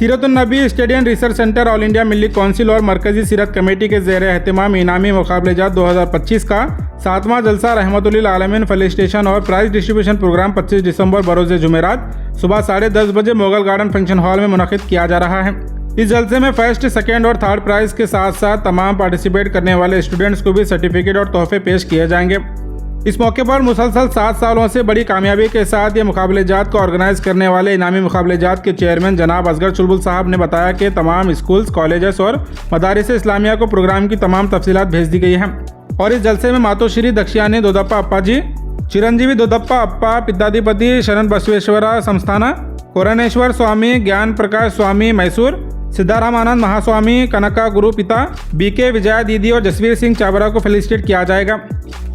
सीरत उन-नबी study and research centre all India मिली काउंसिल और मरकज़ी सीरत कमेटी के ज़ेर एहतमाम इनामी मुकाबलेजात 2025 का 7वां जलसा रहमतुल्लिल आलमीन फेलिसिटेशन और प्राइज़ डिस्ट्रीब्यूशन प्रोग्राम 25 दिसंबर बरोज़ जुमेरात सुबह 10:30 बजे मुगल गार्डन फंक्शन हॉल में मुनक़िद किया जा रहा है। इस जलसे में फर्स्ट, सेकेंड और थर्ड प्राइज़ के साथ साथ तमाम पार्टिसिपेट करने वाले स्टूडेंट्स को भी सर्टिफिकेट और तोहफे पेश किए जाएंगे। इस मौके पर मुसलसल 7 सालों से बड़ी कामयाबी के साथ ये मुकाबलेजात को ऑर्गेनाइज करने वाले इनामी मुकाबलेजात के चेयरमैन जनाब असगर चुलबुल साहब ने बताया कि तमाम स्कूल्स, कॉलेजेस और मदारिस इस्लामिया को प्रोग्राम की तमाम तफसीलात भेज दी गई हैं और इस जलसे में मातोश्री दक्षियानी दोदप्पा अप्पा जी, चिरंजीवी दोदप्पा अप्पा पिद्दाधिपति शरण बसवेश्वरा संस्थान, कोरणेश्वर स्वामी ज्ञान प्रकाश स्वामी मैसूर, सिद्धारामानंद महास्वामी कनका गुरु पिता, बीके विजया दीदी और जसवीर सिंह चावरा को फेलिसिटेट किया जाएगा।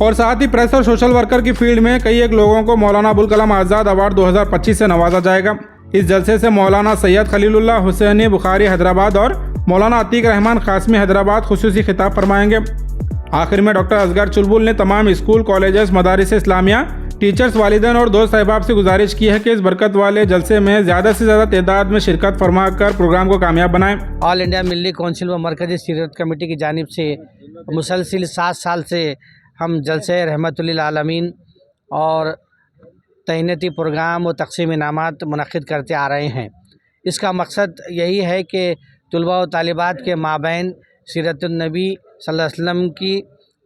और साथ ही प्रेस और सोशल वर्कर की फील्ड में कई एक लोगों को मौलाना अबुल कलाम आज़ाद अवार्ड 2025 से नवाजा जाएगा। इस जलसे से मौलाना सैयद खलीलुल्लाह हुसैनी बुखारी हैदराबाद और मौलाना अतीक रहमान खासमी हैदराबाद खुसूसी खिताब फरमाएंगे। आखिर में डॉक्टर असगर चुलबुल ने तमाम स्कूल, कॉलेजेस, मदारिस इस्लामिया, टीचर्स, वालिदैन और दोस्त अहबाब से गुजारिश की है कि इस बरकत वाले जलसे में ज़्यादा से ज़्यादा तादाद में शिरकत फरमा कर प्रोग्राम को कामयाब बनाएं। ऑल इंडिया मिली काउंसिल व मरकज़ी सीरत कमेटी की जानिब से मुसलसिल 7 साल से हम जलसे रहमतुल्लिल आलमीन और तहनीती प्रोग्राम व तक़सीम इनामात मुनक़िद करते आ रहे हैं। इसका मकसद यही है कि तलबा व तालिबात के माबैन सीरत-उन-नबी सल्लल्लाहु अलैहि वसल्लम की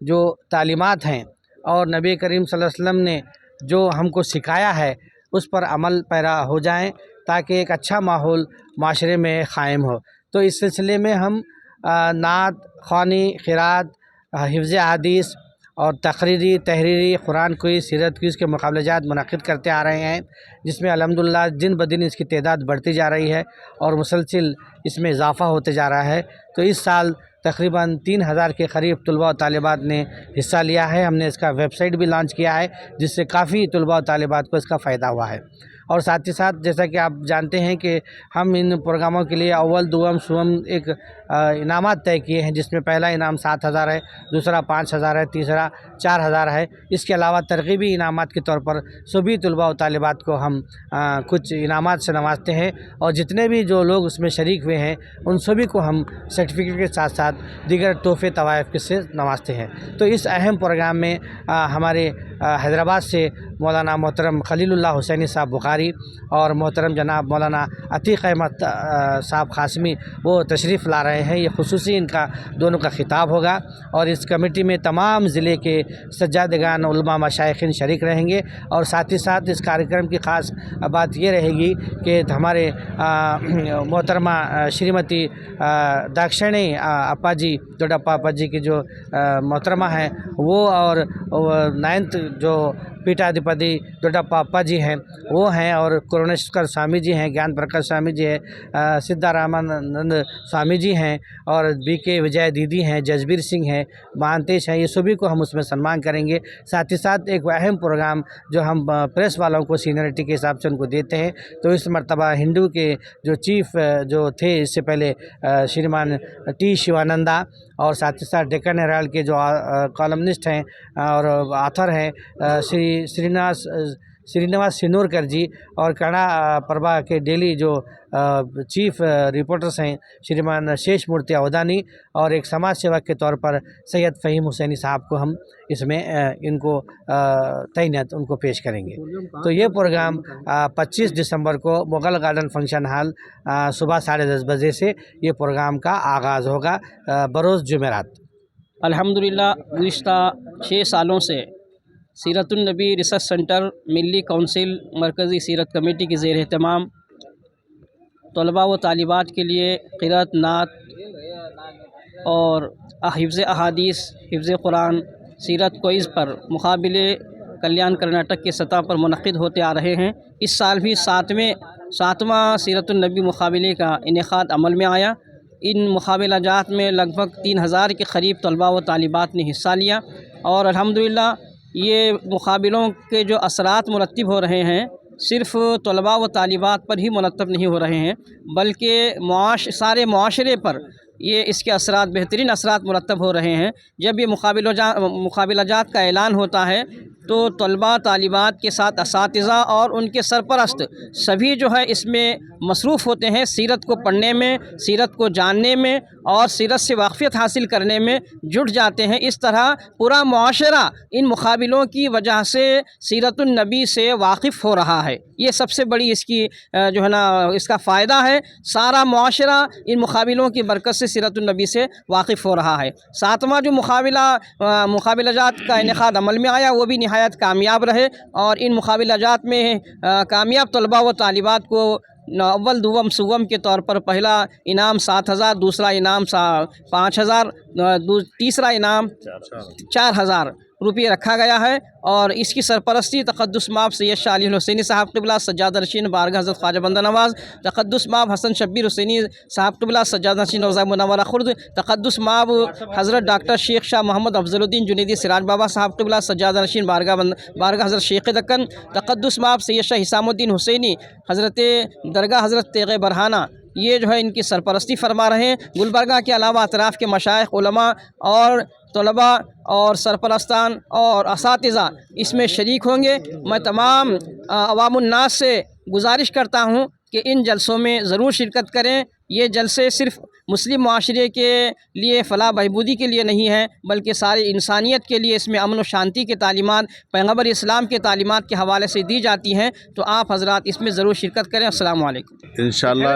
जो तालीमात हैं और नबी करीम सल्लल्लाहु अलैहि वसल्लम ने जो हमको सिखाया है उस पर अमल पैरा हो जाएं ताकि एक अच्छा माहौल माशरे में क़ायम हो। तो इस सिलसिले में हम नात ख़्वानी, क़िरात, हिफ्ज़ हदीस और तकरीरी, तहरीरी, कुरान क्विज़, सीरत क्विज़ के मुकाबलेजात मुनक़िद करते आ रहे हैं, जिसमें अल्हम्दुलिल्लाह दिन ब दिन इसकी तादाद बढ़ती जा रही है और मुसलसिल इसमें इजाफ़ा होते जा रहा है। तो इस साल तकरीबन 3000 के करीब तलबा और तालिबात ने हिस्सा लिया है। हमने इसका वेबसाइट भी लॉन्च किया है जिससे काफ़ी तलबा और तालिबात को इसका फ़ायदा हुआ है। और साथ ही साथ जैसा कि आप जानते हैं कि हम इन प्रोग्रामों के लिए अव्वल, दुअम, सुअम एक इनामात तय किए हैं, जिसमें पहला इनाम 7000 है, दूसरा 5000 है, तीसरा 4000 है। इसके अलावा तरग़ीबी इनामात के तौर पर सभी तलबा और तालिबात को हम कुछ इनामात से नवाजते हैं और जितने भी जो लोग उसमें शरीक हुए हैं उन सभी को हम सर्टिफिकेट के साथ साथ दीगर तोहफ़े तवाइफ से नवाजते हैं। तो इस अहम प्रोग्राम में हमारे हैदराबाद से मौलाना मोहतरम खलीलुल्लाह हुसैनी साहब बुखारी और मोहतरम जनाब मौलाना अतीक अहमद साहब खासमी वो तशरीफ़ ला रहे हैं। ये खुसूसी इनका दोनों का खिताब होगा और इस कमेटी में तमाम ज़िले के सज्जादगान, उलमा, मशाइखीन शरीक रहेंगे। और साथ ही साथ इस कार्यक्रम की ख़ास बात ये रहेगी कि हमारे मोहतरमा श्रीमती दाक्षिणी अप्पा जी, दोडप्पा अप्पा जी की जो मोहतरमा हैं वो और 9th जो पीठाधिपति दोडप्पा अप्पा जी हैं वो हैं और कोरणेश्वर स्वामी जी हैं, ज्ञान प्रकाश स्वामी जी हैं, सिद्धारामानंद स्वामी जी हैं और बीके विजय दीदी हैं, जसबीर सिंह हैं, महांतेश हैं। ये सभी को हम उसमें सम्मान करेंगे। साथ ही साथ एक अहम प्रोग्राम जो हम प्रेस वालों को सीनियरिटी के हिसाब से उनको देते हैं, तो इस मरतबा हिंदू के जो चीफ जो थे इससे पहले श्रीमान टी शिवानंदा और साथ ही साथ डेक्कन हेराल्ड के जो कॉलमनिस्ट हैं और ऑथर हैं श्रीनिवास सिनोरकर जी और कन्नड़ा प्रभा के डेली जो चीफ रिपोर्टर्स हैं श्रीमान शेष मूर्ति अवधानी और एक समाज सेवक के तौर पर सैयद फ़हीम हुसैनी साहब को हम इसमें इनको तैनात उनको पेश करेंगे। तो ये प्रोग्राम 25 दिसंबर को मुगल गार्डन फंक्शन हॉल सुबह 10:30 बजे से ये प्रोग्राम का आगाज़ होगा बरोज़ जुमेरात। अल्हम्दुलिल्लाह गुज़िश्ता 6 सालों से सीरत-उन-नबी रिसर्च सेंटर मिली काउंसिल मरकज़ी सीरत कमेटी के ज़ेर एहतमाम तलबा व तालिबात के लिए क़िरात, नात और हिफ्ज़ अहादीस, हिफ्ज़ कुरान, सीरत क्विज़ पर मुकाबले कल्याण कर्नाटक के सतह पर मुनक़िद होते आ रहे हैं। इस साल भी 7वां सीरत-उन-नबी मुकाबले का इनेक़ाद अमल में आया। इन मुकाबलाजात में लगभग 3000 के करीब तलबा व तालिबात ने हिस्सा लिया और अल्हम्दुलिल्लाह ये मुकाबलों के जो असरात मुरतब हो रहे हैं सिर्फ़ तलबा व तालिबात पर ही मुरतब नहीं हो रहे हैं बल्कि सारे मुआशरे पर ये इसके असरात, बेहतरीन असरात मुरतब हो रहे हैं। जब ये मुकाबलाजात का ऐलान होता है تو طلباء طالبات کے ساتھ اساتذہ اور ان کے سرپرست سبھی جو ہے اس میں مصروف ہوتے ہیں، سیرت کو پڑھنے میں، سیرت کو جاننے میں اور سیرت سے واقفیت حاصل کرنے میں جٹ جاتے ہیں۔ اس طرح پورا معاشرہ ان مقابلوں کی وجہ سے سیرت النبی سے واقف ہو رہا ہے۔ یہ سب سے بڑی اس کی جو ہے نا اس کا فائدہ ہے، سارا معاشرہ ان مقابلوں کی برکت سے سیرت النبی سے واقف ہو رہا ہے۔ ساتواں جو مقابلہ جات کا انعقاد عمل میں آیا وہ بھی نہایت کامیاب رہے، اور ان مقابلہ جات میں کامیاب طلباء و طالبات کو اول دوم سوم کے طور پر پہلا انعام 7,000، دوسرا انعام 5,000، تیسرا انعام 4,000 روپیے رکھا گیا ہے، اور اس کی سرپرستی تقدس مآب سید شاہ علی الحسینی صاحب قبلہ سجادہ نشین بارگاہ حضرت خواجہ بندہ نواز، تقدس مآب حسن شبیر حسینی صاحب قبلہ سجادہ نشین روضہ منورہ خرد، تقدس مآب حضرت ڈاکٹر شیخ شاہ محمد افضل الدین جنیدی سراج بابا صاحب قبلہ سجادہ نشین بارگاہ حضرت شیخ دکن، تقدس مآب سید شاہ حسام الدین حسینی حضرت درگاہ حضرت تیغ برہانہ، یہ جو ہے ان کی سرپرستی فرما رہے ہیں۔ گلبرگہ کے علاوہ اطراف کے مشائخ، علماء اور طلباء اور سرپرستان اور اساتذہ اس میں شریک ہوں گے۔ میں تمام عوام الناس سے گزارش کرتا ہوں کہ ان جلسوں میں ضرور شرکت کریں۔ یہ جلسے صرف مسلم معاشرے کے لیے فلاح بہبودی کے لیے نہیں ہیں، بلکہ ساری انسانیت کے لیے اس میں امن و شانتی کے تعلیمات پیغمبر اسلام کے تعلیمات کے حوالے سے دی جاتی ہیں، تو آپ حضرات اس میں ضرور شرکت کریں۔ السلام علیکم۔ انشاءاللہ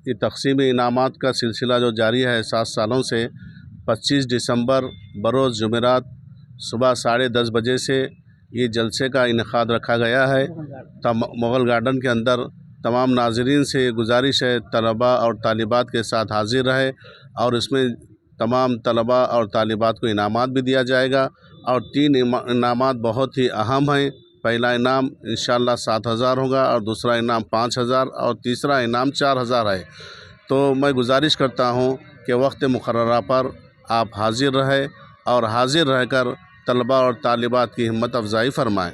یہ تقسیم انعامات کا سلسلہ جو جاری ہے 7 سالوں سے، 25 دسمبر بروز جمعرات صبح 10:30 بجے سے یہ جلسے کا انعقاد رکھا گیا ہے۔ مغل گارڈن کے اندر تمام ناظرین سے گزارش ہے طلباء اور طالبات کے ساتھ حاضر رہے، اور اس میں تمام طلباء اور طالبات کو انعامات بھی دیا جائے گا، اور 3 انعامات بہت ہی اہم ہیں۔ پہلا انعام انشاءاللہ 7,000 ہوگا، اور دوسرا انعام 5,000، اور تیسرا انعام 4,000 ہے۔ تو میں گزارش کرتا ہوں کہ وقت مقررہ پر آپ حاضر رہیں، اور حاضر رہ کر طلباء اور طالبات کی ہمت افزائی فرمائیں۔